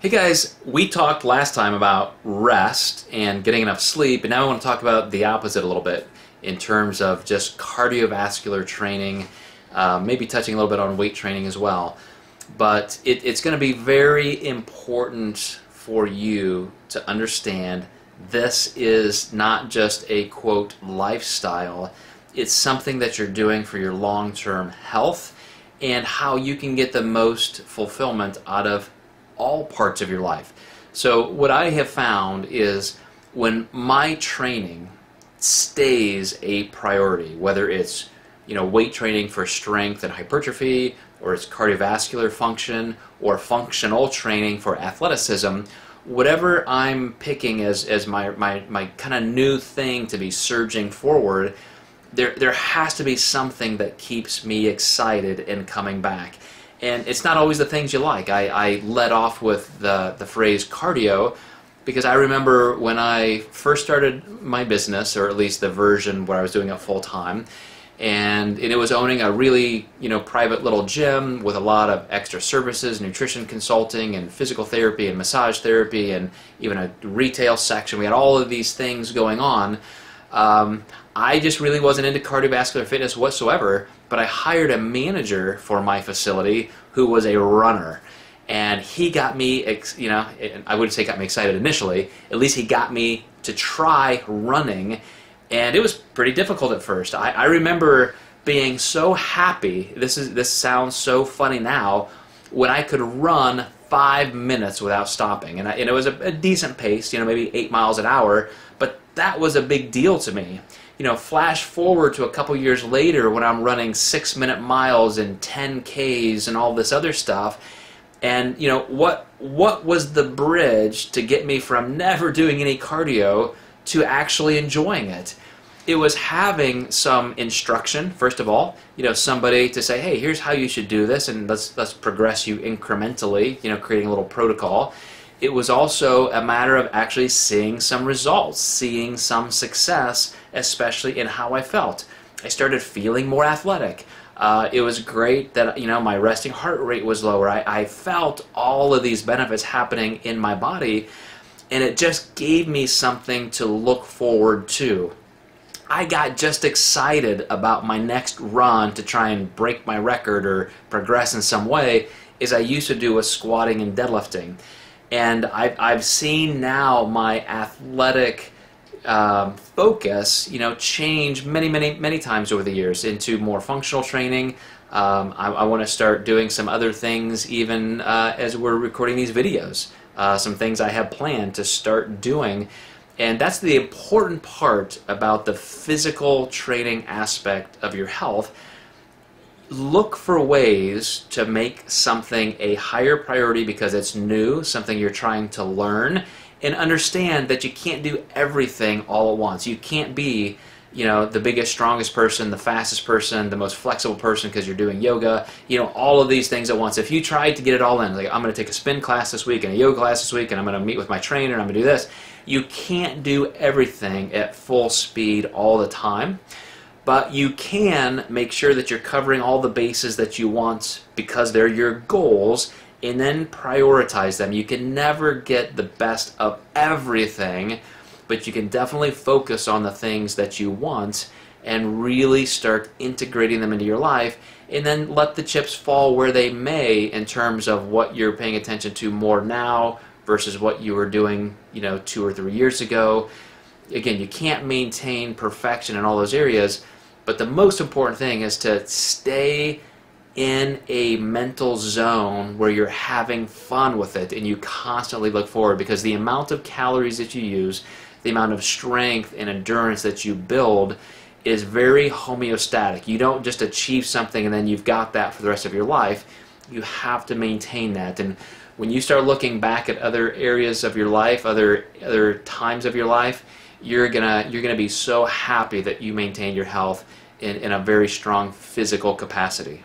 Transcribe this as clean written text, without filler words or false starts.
Hey guys, we talked last time about rest and getting enough sleep, and now I want to talk about the opposite a little bit in terms of just cardiovascular training, maybe touching a little bit on weight training as well. But it's going to be very important for you to understand this is not just a quote lifestyle, it's something that you're doing for your long-term health and how you can get the most fulfillment out of all parts of your life. So what I have found is when my training stays a priority, whether it's weight training for strength and hypertrophy, or it's cardiovascular function, or functional training for athleticism, whatever I'm picking as my kind of new thing to be surging forward, there has to be something that keeps me excited and coming back. And it's not always the things you like. I led off with the phrase cardio because I remember when I first started my business, or at least the version where I was doing it full time, and it was owning a really private little gym with a lot of extra services, nutrition consulting and physical therapy and massage therapy and even a retail section. We had all of these things going on. I just really wasn't into cardiovascular fitness whatsoever, but I hired a manager for my facility who was a runner. And he got me, I wouldn't say got me excited initially, at least he got me to try running, and it was pretty difficult at first. I remember being so happy, this sounds so funny now, when I could run 5 minutes without stopping. And it was a decent pace, maybe 8 miles an hour, but that was a big deal to me. Flash forward to a couple years later when I'm running 6-minute miles and 10Ks and all this other stuff, and what was the bridge to get me from never doing any cardio to actually enjoying it? It was having some instruction, first of all, somebody to say, hey, here's how you should do this, and let's progress you incrementally, creating a little protocol. It was also a matter of actually seeing some results, seeing some success, especially in how I felt. I started feeling more athletic. It was great that my resting heart rate was lower. I felt all of these benefits happening in my body, and it just gave me something to look forward to. I got just excited about my next run to try and break my record or progress in some way, as I used to do with squatting and deadlifting. And I've seen now my athletic focus, change many times over the years into more functional training. I want to start doing some other things even as we're recording these videos. Some things I have planned to start doing. And that's the important part about the physical training aspect of your health. Look for ways to make something a higher priority because it's new, something you're trying to learn, and understand that you can't do everything all at once. You can't be, the biggest, strongest person, the fastest person, the most flexible person because you're doing yoga, all of these things at once. If you tried to get it all in, like I'm going to take a spin class this week and a yoga class this week and I'm going to meet with my trainer and I'm going to do this, you can't do everything at full speed all the time. But you can make sure that you're covering all the bases that you want because they're your goals, and then prioritize them. You can never get the best of everything, but you can definitely focus on the things that you want and really start integrating them into your life, and then let the chips fall where they may in terms of what you're paying attention to more now versus what you were doing 2 or 3 years ago. Again, you can't maintain perfection in all those areas, but the most important thing is to stay in a mental zone where you're having fun with it and you constantly look forward, because the amount of calories that you use, the amount of strength and endurance that you build is very homeostatic. You don't just achieve something and then you've got that for the rest of your life. You have to maintain that. And when you start looking back at other areas of your life, other times of your life, you're gonna be so happy that you maintained your health in a very strong physical capacity.